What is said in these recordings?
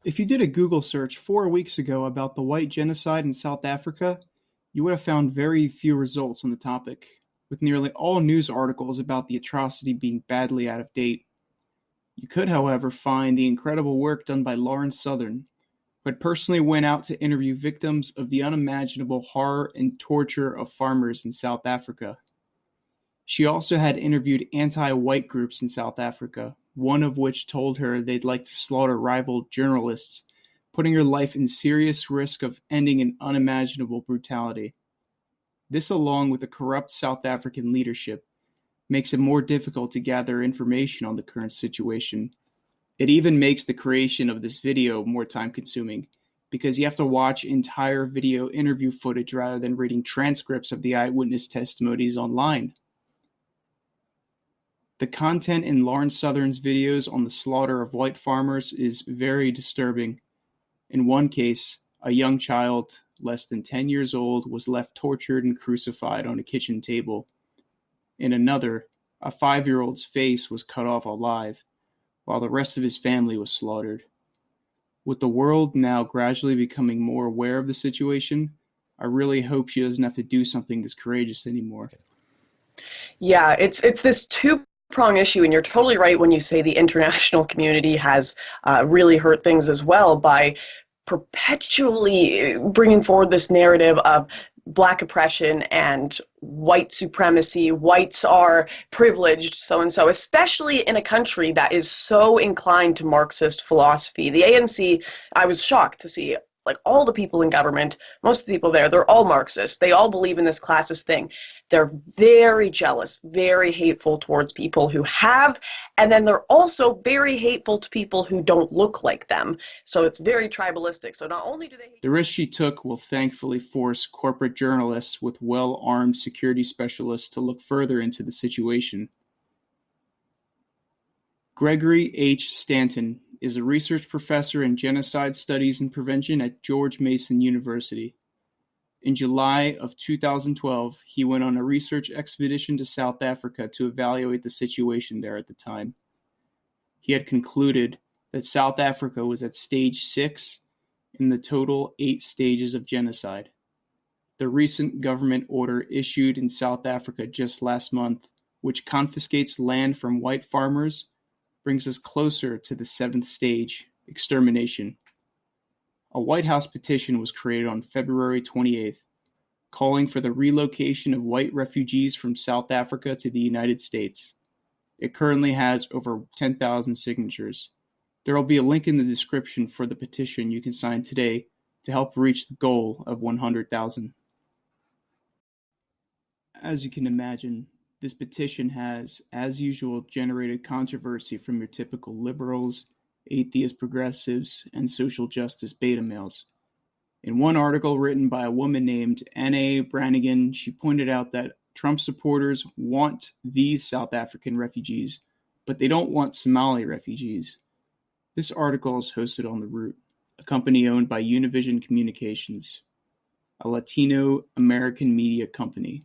If you did a Google search 4 weeks ago about the white genocide in South Africa, you would have found very few results on the topic, with nearly all news articles about the atrocity being badly out of date. You could, however, find the incredible work done by Lauren Southern, who had personally went out to interview victims of the unimaginable horror and torture of farmers in South Africa. She also had interviewed anti-white groups in South Africa, one of which told her they'd like to slaughter rival journalists, putting her life in serious risk of ending in unimaginable brutality. This, along with the corrupt South African leadership, makes it more difficult to gather information on the current situation. It even makes the creation of this video more time-consuming, because you have to watch entire video interview footage rather than reading transcripts of the eyewitness testimonies online. The content in Lauren Southern's videos on the slaughter of white farmers is very disturbing. In one case, a young child, less than 10 years old, was left tortured and crucified on a kitchen table. In another, a 5-year-old's face was cut off alive, while the rest of his family was slaughtered. With the world now gradually becoming more aware of the situation, I really hope she doesn't have to do something this courageous anymore. Yeah, it's this two-prong issue, and you're totally right when you say the international community has really hurt things as well by perpetually bringing forward this narrative of Black oppression and white supremacy. Whites are privileged, so and so, especially in a country that is so inclined to Marxist philosophy. The ANC, I was shocked to see, like, all the people in government, most of the people there, they're all Marxists. They all believe in this classist thing. They're very jealous, very hateful towards people who have, and then they're also very hateful to people who don't look like them. So it's very tribalistic. So not only do they hate— The risk she took will thankfully force corporate journalists with well-armed security specialists to look further into the situation. Gregory H. Stanton is a research professor in genocide studies and prevention at George Mason University. In July of 2012, he went on a research expedition to South Africa to evaluate the situation there at the time. He had concluded that South Africa was at stage 6 in the total 8 stages of genocide. The recent government order issued in South Africa just last month, which confiscates land from white farmers, brings us closer to the 7th stage, extermination. A White House petition was created on February 28th, calling for the relocation of white refugees from South Africa to the United States. It currently has over 10,000 signatures. There will be a link in the description for the petition you can sign today to help reach the goal of 100,000. As you can imagine, this petition has, as usual, generated controversy from your typical liberals, atheist progressives, and social justice beta males. In one article written by a woman named N.A. Brannigan, she pointed out that Trump supporters want these South African refugees, but they don't want Somali refugees. This article is hosted on The Root, a company owned by Univision Communications, a Latino-American media company.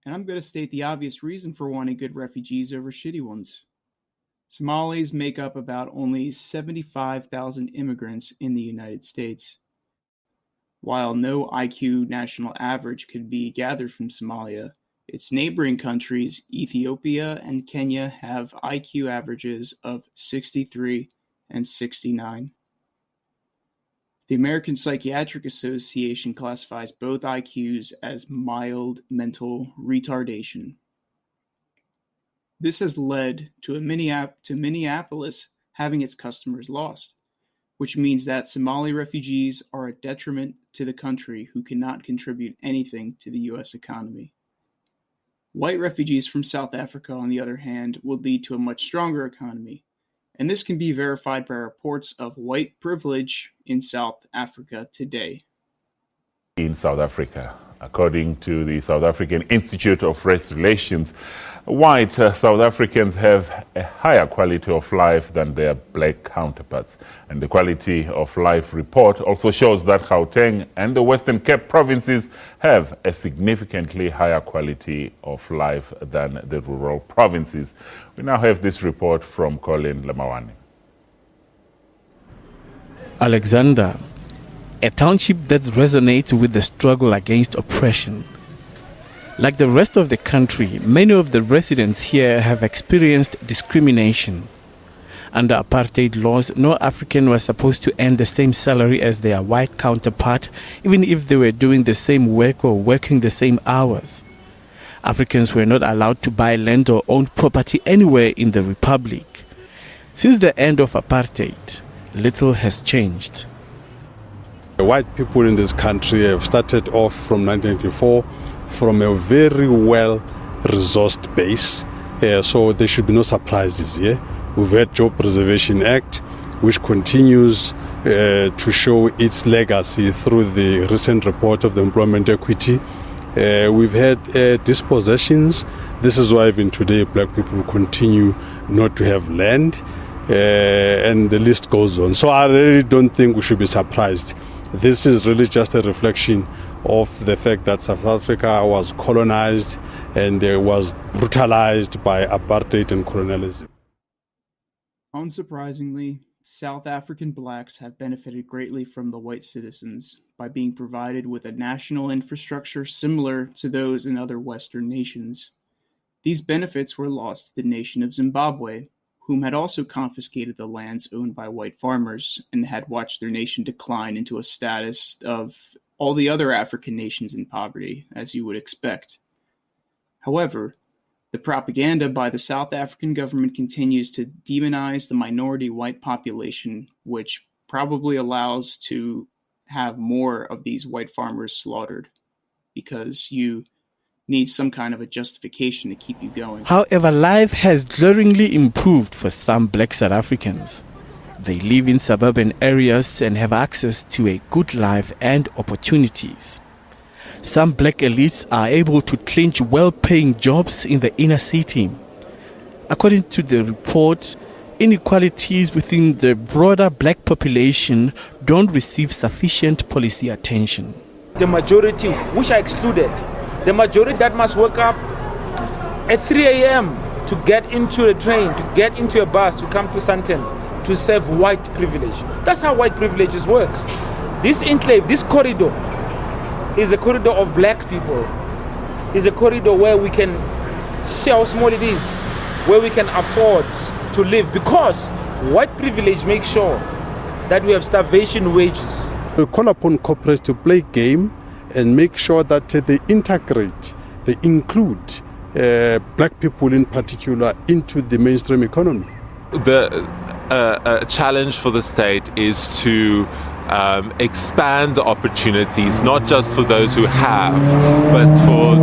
And I'm going to state the obvious reason for wanting good refugees over shitty ones. Somalis make up about only 75,000 immigrants in the United States. While no IQ national average could be gathered from Somalia, its neighboring countries, Ethiopia and Kenya, have IQ averages of 63 and 69. The American Psychiatric Association classifies both IQs as mild mental retardation. This has led to Minneapolis having its customers lost, which means that Somali refugees are a detriment to the country who cannot contribute anything to the U.S. economy. White refugees from South Africa, on the other hand, will lead to a much stronger economy, and this can be verified by reports of white privilege in South Africa today. In South Africa, according to the South African Institute of Race Relations, white South Africans have a higher quality of life than their black counterparts. And the Quality of Life report also shows that Gauteng and the Western Cape provinces have a significantly higher quality of life than the rural provinces. We now have this report from Colin Lemawani. Alexander, a township that resonates with the struggle against oppression. Like the rest of the country, many of the residents here have experienced discrimination. Under apartheid laws, no African was supposed to earn the same salary as their white counterpart, even if they were doing the same work or working the same hours. Africans were not allowed to buy land or own property anywhere in the Republic. Since the end of apartheid, little has changed. The white people in this country have started off from 1994 from a very well-resourced base, so there should be no surprises here. We've had Job Preservation Act, which continues to show its legacy through the recent report of the Employment Equity. We've had dispossessions. This is why even today black people continue not to have land, and the list goes on. So I really don't think we should be surprised. This is really just a reflection of the fact that South Africa was colonized and was brutalized by apartheid and colonialism. Unsurprisingly, South African blacks have benefited greatly from the white citizens by being provided with a national infrastructure similar to those in other Western nations. These benefits were lost to the nation of Zimbabwe, whom had also confiscated the lands owned by white farmers and had watched their nation decline into a status of all the other African nations in poverty, as you would expect. However, the propaganda by the South African government continues to demonize the minority white population, which probably allows to have more of these white farmers slaughtered, because you need some kind of a justification to keep you going. However, life has glaringly improved for some black South Africans. They live in suburban areas and have access to a good life and opportunities. Some black elites are able to clinch well-paying jobs in the inner city. According to the report, inequalities within the broader black population don't receive sufficient policy attention. The majority, which are excluded, the majority that must wake up at 3 a.m. to get into a train, to get into a bus, to come to Sandton, to serve white privilege. That's how white privilege works. This enclave, this corridor, is a corridor of black people. It's a corridor where we can see how small it is, where we can afford to live, because white privilege makes sure that we have starvation wages. We call upon corporates to play game and make sure that they integrate, they include black people in particular into the mainstream economy. The challenge for the state is to expand the opportunities, not just for those who have, but for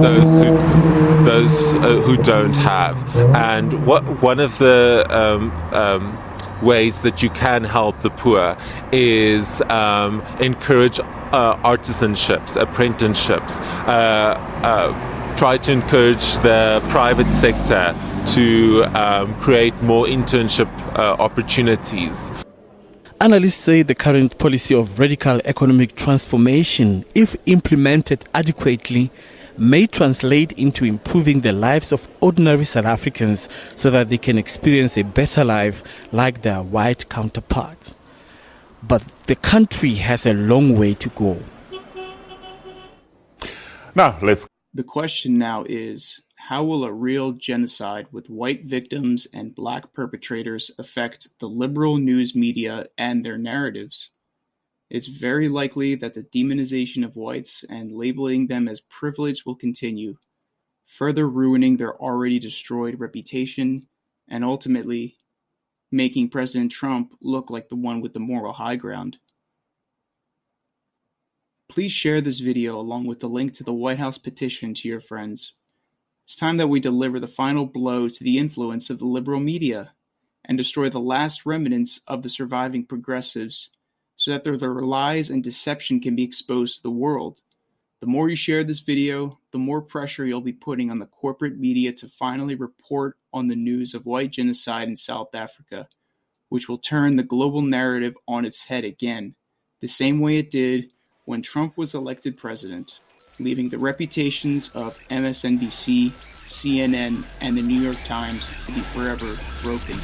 those who don't have. And one of the ways that you can help the poor is encourage artisanships, apprenticeships. Try to encourage the private sector to create more internship opportunities. Analysts say the current policy of radical economic transformation, if implemented adequately, may translate into improving the lives of ordinary South Africans so that they can experience a better life like their white counterparts. But the country has a long way to go. Now, The question now is, how will a real genocide with white victims and black perpetrators affect the liberal news media and their narratives? It's very likely that the demonization of whites and labeling them as privileged will continue, further ruining their already destroyed reputation and ultimately making President Trump look like the one with the moral high ground. Please share this video along with the link to the White House petition to your friends. It's time that we deliver the final blow to the influence of the liberal media and destroy the last remnants of the surviving progressives so that their lies and deception can be exposed to the world. The more you share this video, the more pressure you'll be putting on the corporate media to finally report on the news of white genocide in South Africa, which will turn the global narrative on its head again, the same way it did when Trump was elected president, leaving the reputations of MSNBC, CNN, and the New York Times to be forever broken.